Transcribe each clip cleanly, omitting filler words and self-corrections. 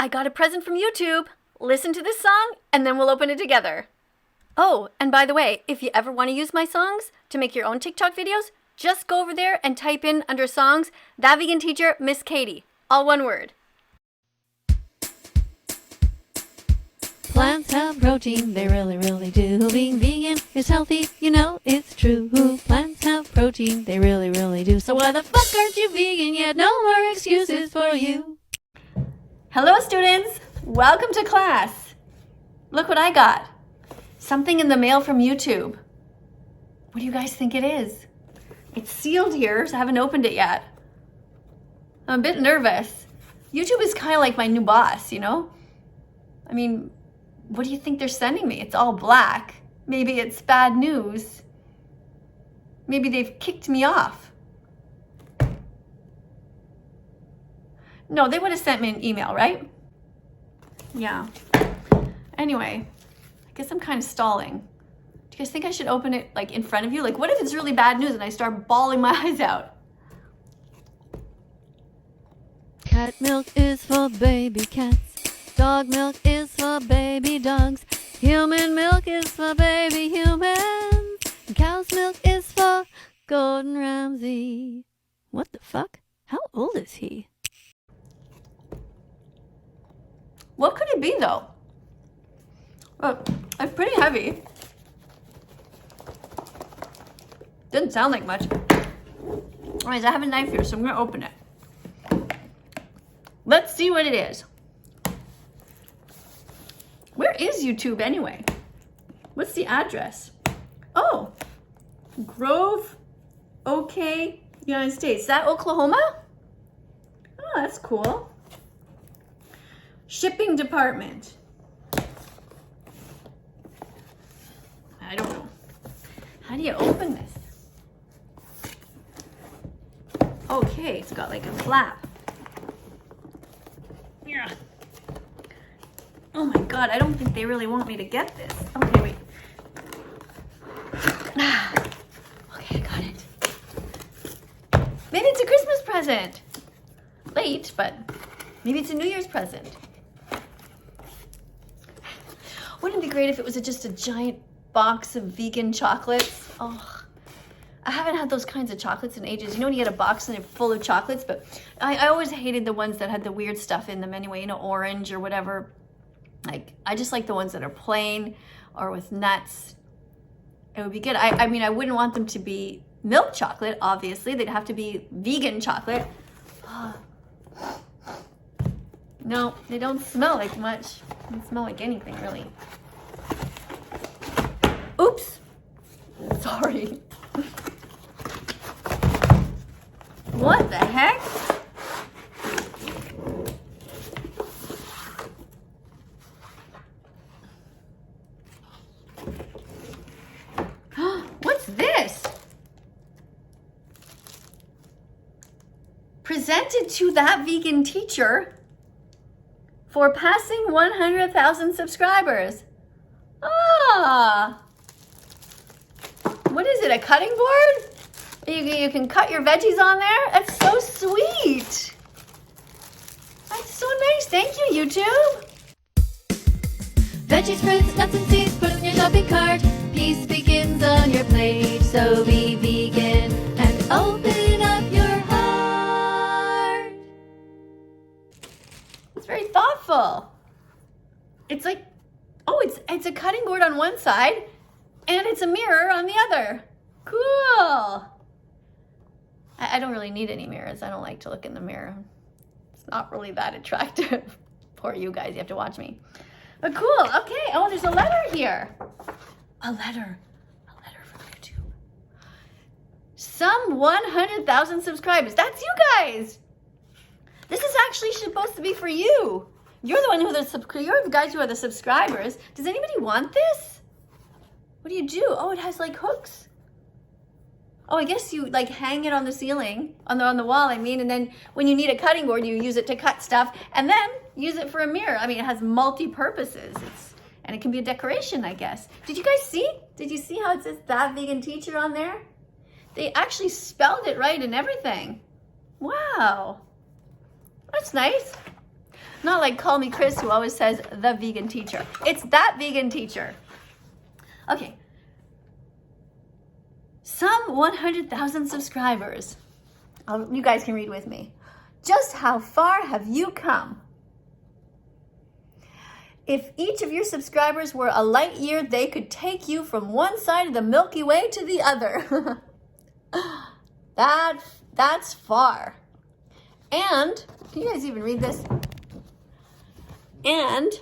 I got a present from YouTube. Listen to this song, and then we'll open it together. Oh, and by the way, if you ever want to use my songs to make your own TikTok videos, just go over there and type in under songs, That Vegan Teacher, Miss Katie. All one word. Plants have protein, they really, really do. Being vegan is healthy, you know it's true. Plants have protein, they really, really do. So why the fuck aren't you vegan yet? No more excuses for you. Hello, students. Welcome to class. Look what I got. Something in the mail from YouTube. What do you guys think it is? It's sealed here, so I haven't opened it yet. I'm a bit nervous. YouTube is kind of like my new boss, you know? I mean, what do you think they're sending me? It's all black. Maybe it's bad news. Maybe they've kicked me off. No, they would have sent me an email, right? Yeah. Anyway, I guess I'm kind of stalling. Do you guys think I should open it like in front of you? Like, what if it's really bad news and I start bawling my eyes out? Cat milk is for baby cats. Dog milk is for baby dogs. Human milk is for baby humans. And cow's milk is for Gordon Ramsay. What the fuck? How old is he? What could it be though? Well, it's pretty heavy. Doesn't sound like much. Anyways, I have a knife here, so I'm gonna open it. Let's see what it is. Where is YouTube anyway? What's the address? Oh, Grove, OK, United States. Is that Oklahoma? Oh, that's cool. Shipping department. I don't know. How do you open this? Okay, it's got like a flap. Yeah. Oh my God, I don't think they really want me to get this. Okay, wait. Okay, I got it. Maybe it's a Christmas present. Late, but maybe it's a New Year's present. Wouldn't it be great if it was just a giant box of vegan chocolates? Oh, I haven't had those kinds of chocolates in ages. You know when you get a box and they're full of chocolates? But I always hated the ones that had the weird stuff in them anyway, you know, orange or whatever. Like, I just like the ones that are plain or with nuts. It would be good. I mean, I wouldn't want them to be milk chocolate, obviously. They'd have to be vegan chocolate. No, they don't smell like much. They don't smell like anything, really. Oops. Sorry. What the heck? What's this? Presented to That Vegan Teacher for passing 100,000 subscribers. Ah. What is it, a cutting board? You can cut your veggies on there? That's so sweet. That's so nice. Thank you, YouTube. Veggies, fruits, nuts, and seeds, put in your shopping cart. Peace begins on your plate, so be vegan and open up your heart. It's very thoughtful. It's like, oh, it's a cutting board on one side, and it's a mirror on the other. Cool. I don't really need any mirrors. I don't like to look in the mirror. It's not really that attractive. Poor you guys, you have to watch me. But cool, okay. Oh, there's a letter here. A letter from YouTube. Some 100,000 subscribers. That's you guys. This is actually supposed to be for you. You're the one who you're the guys who are the subscribers. Does anybody want this? What do you do? Oh, it has like hooks. Oh, I guess you like hang it on the ceiling, on the wall, I mean, and then when you need a cutting board, you use it to cut stuff, and then use it for a mirror. I mean, it has multi-purposes, and it can be a decoration, I guess. Did you guys see? Did you see how it says That Vegan Teacher on there? They actually spelled it right and everything. Wow. That's nice. Not like Call Me Chris, who always says the vegan teacher. It's that vegan teacher. Okay. Some 100,000 subscribers. You guys can read with me. Just how far have you come? If each of your subscribers were a light year, they could take you from one side of the Milky Way to the other. That's far. And, can you guys even read this? And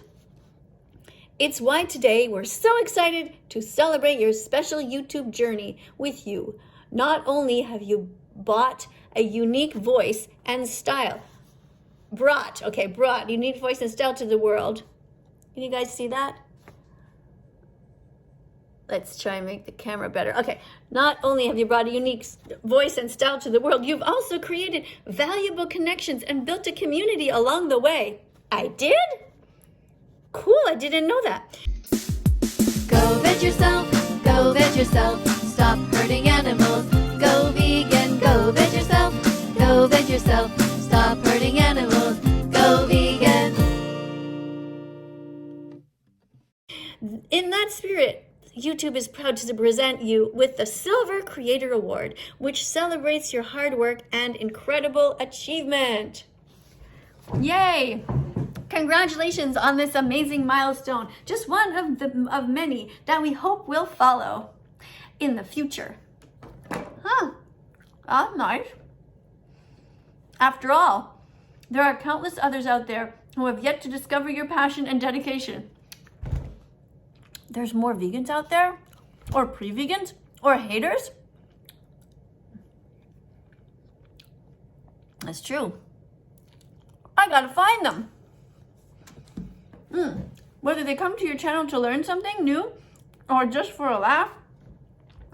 it's why today we're so excited to celebrate your special YouTube journey with you. Not only have you bought a unique voice and style, brought unique voice and style to the world. Can you guys see that? Let's try and make the camera better. Okay, not only have you brought a unique voice and style to the world, you've also created valuable connections and built a community along the way. I did? Cool, I didn't know that. Go veg yourself, go veg yourself. Stop hurting animals. Go vegan, go veg yourself, go veg yourself. Stop hurting animals. Go vegan. In that spirit, YouTube is proud to present you with the Silver Creator Award, which celebrates your hard work and incredible achievement. Yay! Congratulations on this amazing milestone, just one of many that we hope will follow in the future. Huh, that's nice. After all, there are countless others out there who have yet to discover your passion and dedication. There's more vegans out there, or pre-vegans, or haters. That's true. I gotta find them. Whether they come to your channel to learn something new or just for a laugh,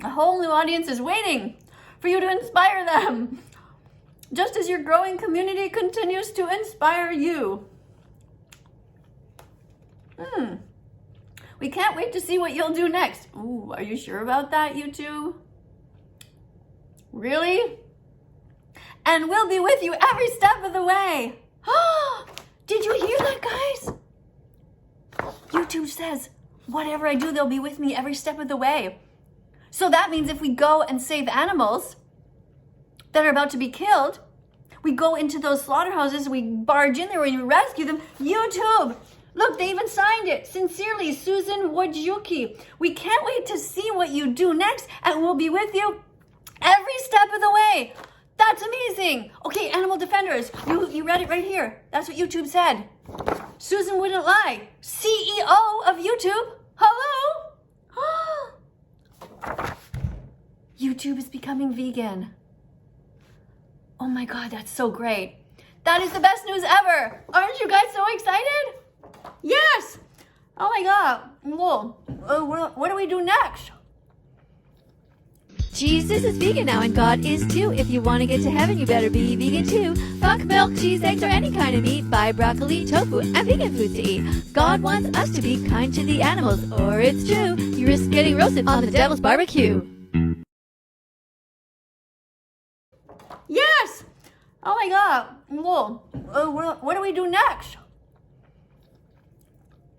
a whole new audience is waiting for you to inspire them, just as your growing community continues to inspire you. We can't wait to see what you'll do next. Ooh, are you sure about that, YouTube? Really? And we'll be with you every step of the way. Did you hear that, guys? YouTube says, whatever I do, they'll be with me every step of the way. So that means if we go and save animals that are about to be killed, we go into those slaughterhouses, we barge in there, and we rescue them. YouTube, look, they even signed it. Sincerely, Susan Wojcicki. We can't wait to see what you do next, and we'll be with you every step of the way. That's amazing. Okay, animal defenders, you read it right here. That's what YouTube said. Susan wouldn't lie. CEO of YouTube. Hello? YouTube is becoming vegan. Oh my God, that's so great. That is the best news ever. Aren't you guys so excited? Yes. Oh my God. Whoa. What do we do next? Jesus is vegan now and God is too. If you want to get to heaven, you better be vegan too. Fuck milk, cheese, eggs, or any kind of meat. Buy broccoli, tofu, and vegan foods to eat. God wants us to be kind to the animals, or it's true, you risk getting roasted on the devil's barbecue. Yes! Oh my God. Whoa. What do we do next?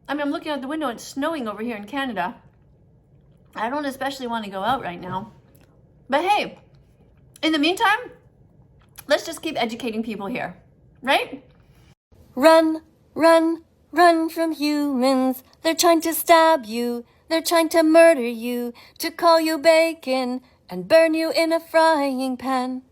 I mean, I'm looking out the window and it's snowing over here in Canada. I don't especially want to go out right now. But hey, in the meantime, let's just keep educating people here, right? Run, run, run from humans. They're trying to stab you. They're trying to murder you, to call you bacon and burn you in a frying pan.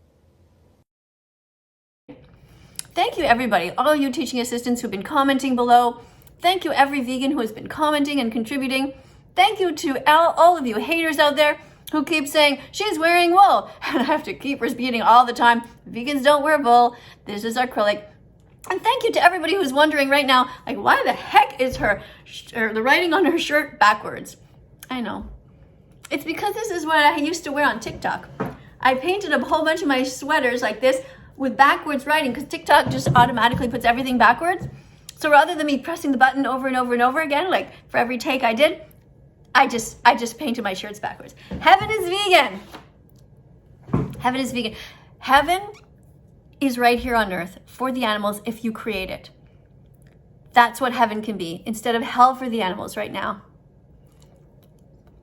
Thank you, everybody. All you teaching assistants who've been commenting below. Thank you, every vegan who has been commenting and contributing. Thank you to all of you haters out there who keep saying, she's wearing wool. And I have to keep repeating all the time, vegans don't wear wool. This is acrylic. And thank you to everybody who's wondering right now, like, why the heck is the writing on her shirt backwards? I know. It's because this is what I used to wear on TikTok. I painted a whole bunch of my sweaters like this with backwards writing because TikTok just automatically puts everything backwards. So rather than me pressing the button over and over and over again, like for every take I did, I just painted my shirts backwards. Heaven is vegan. Heaven is vegan. Heaven is right here on earth for the animals if you create it. That's what heaven can be, instead of hell for the animals right now.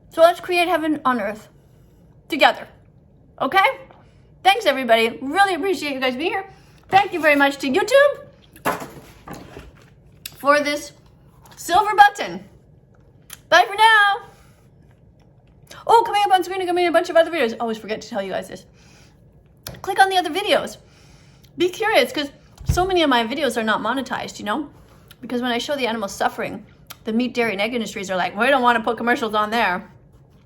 So let's create heaven on earth together. Okay? Thanks, everybody. Really appreciate you guys being here. Thank you very much to YouTube for this silver button. Bye for now. Oh, coming up on screen are going to be a bunch of other videos. I always forget to tell you guys this. Click on the other videos. Be curious, because so many of my videos are not monetized, you know? Because when I show the animals suffering, the meat, dairy, and egg industries are like, we don't want to put commercials on there.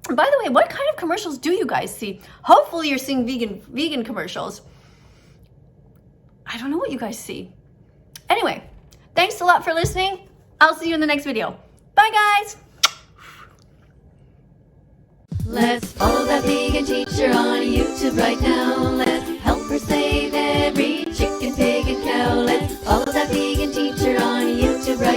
And by the way, what kind of commercials do you guys see? Hopefully you're seeing vegan commercials. I don't know what you guys see. Anyway, thanks a lot for listening. I'll see you in the next video. Bye, guys. Let's follow that vegan teacher on YouTube right now. Let's help her save every chicken, pig, and cow. Let's follow that vegan teacher on YouTube right now.